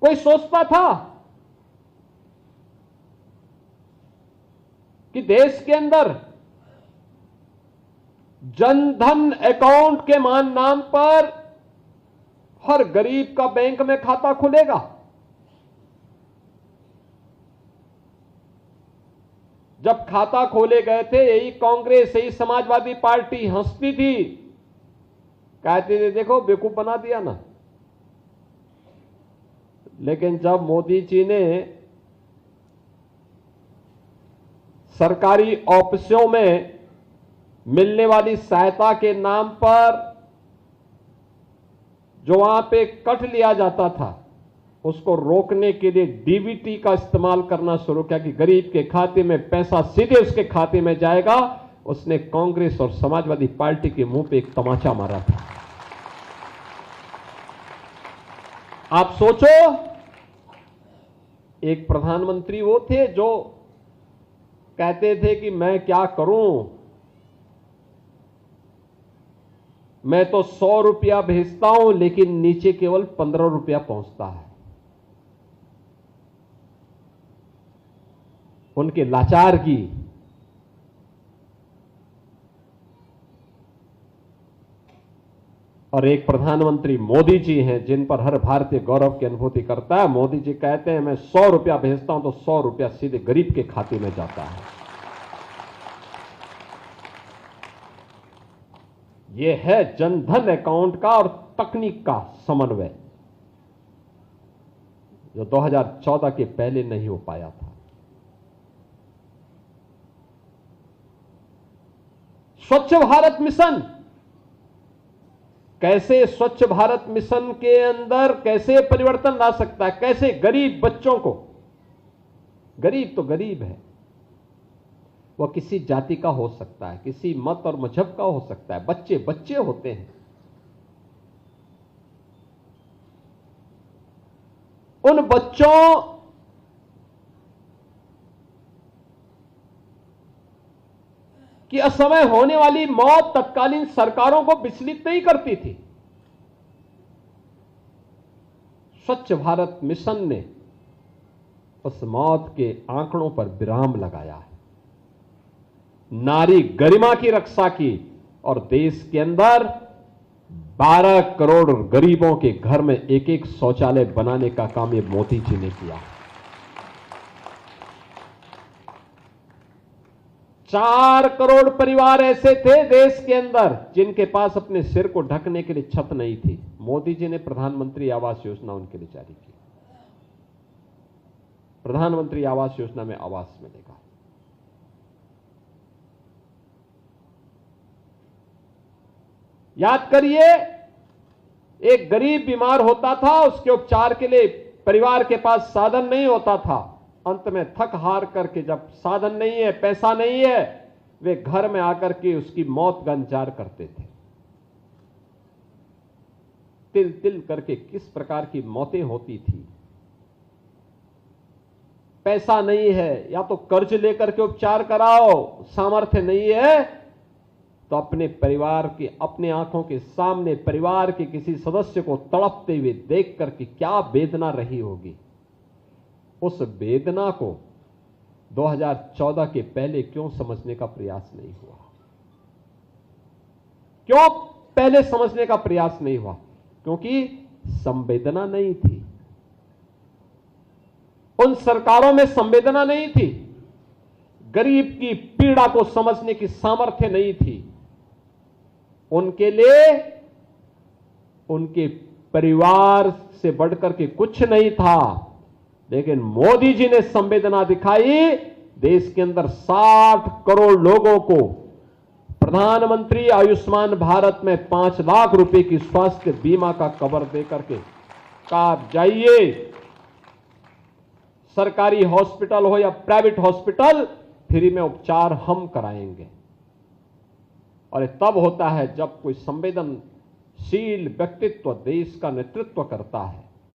कोई सोचता था कि देश के अंदर जनधन अकाउंट के नाम पर हर गरीब का बैंक में खाता खुलेगा? जब खाता खोले गए थे, यही कांग्रेस, यही समाजवादी पार्टी हंसती थी, कहते थे देखो बेवकूफ बना दिया ना। लेकिन जब मोदी जी ने सरकारी ऑफिसों में मिलने वाली सहायता के नाम पर जो वहां पे कट लिया जाता था, उसको रोकने के लिए डीबीटी का इस्तेमाल करना शुरू किया कि गरीब के खाते में पैसा सीधे उसके खाते में जाएगा, उसने कांग्रेस और समाजवादी पार्टी के मुंह पे एक तमाचा मारा था। आप सोचो, एक प्रधानमंत्री वो थे जो कहते थे कि मैं क्या करूं, मैं तो 100 रुपया भेजता हूं लेकिन नीचे केवल 15 रुपया पहुंचता है। उनके लाचार की और एक प्रधानमंत्री मोदी जी हैं जिन पर हर भारतीय गौरव की अनुभूति करता है। मोदी जी कहते हैं मैं 100 रुपया भेजता हूं तो 100 रुपया सीधे गरीब के खाते में जाता है। यह है जनधन अकाउंट का और तकनीक का समन्वय, जो 2014 के पहले नहीं हो पाया था। स्वच्छ भारत मिशन, कैसे स्वच्छ भारत मिशन के अंदर कैसे परिवर्तन ला सकता है, कैसे गरीब बच्चों को, गरीब तो गरीब है, वह किसी जाति का हो सकता है, किसी मत और मजहब का हो सकता है, बच्चे बच्चे होते हैं, उन बच्चों कि असमय होने वाली मौत तत्कालीन सरकारों को विचलित नहीं करती थी। स्वच्छ भारत मिशन ने उस मौत के आंकड़ों पर विराम लगाया है, नारी गरिमा की रक्षा की और देश के अंदर 12 करोड़ गरीबों के घर में एक एक शौचालय बनाने का काम ये मोदी जी ने किया। 4 करोड़ परिवार ऐसे थे देश के अंदर जिनके पास अपने सिर को ढकने के लिए छत नहीं थी। मोदी जी ने प्रधानमंत्री आवास योजना उनके लिए जारी की। प्रधानमंत्री आवास योजना में आवास मिलेगा। याद करिए, एक गरीब बीमार होता था, उसके उपचार के लिए परिवार के पास साधन नहीं होता था। अंत में थक हार करके, जब साधन नहीं है, पैसा नहीं है, वे घर में आकर के उसकी मौत का इंतजार करते थे। तिल तिल करके किस प्रकार की मौतें होती थी। पैसा नहीं है, या तो कर्ज लेकर के उपचार कराओ, सामर्थ्य नहीं है तो अपने परिवार के, अपने आंखों के सामने परिवार के किसी सदस्य को तड़पते हुए देख करके क्या वेदना रही होगी, उस वेदना को 2014 के पहले क्यों समझने का प्रयास नहीं हुआ? क्यों पहले समझने का प्रयास नहीं हुआ? क्योंकि संवेदना नहीं थी, उन सरकारों में संवेदना नहीं थी, गरीब की पीड़ा को समझने की सामर्थ्य नहीं थी। उनके लिए उनके परिवार से बढ़कर के कुछ नहीं था। लेकिन मोदी जी ने संवेदना दिखाई। देश के अंदर 60 करोड़ लोगों को प्रधानमंत्री आयुष्मान भारत में 5 लाख रुपए की स्वास्थ्य बीमा का कवर देकर के कहा, जाइए सरकारी हॉस्पिटल हो या प्राइवेट हॉस्पिटल, फ्री में उपचार हम कराएंगे। और ये तब होता है जब कोई संवेदनशील व्यक्तित्व देश का नेतृत्व करता है।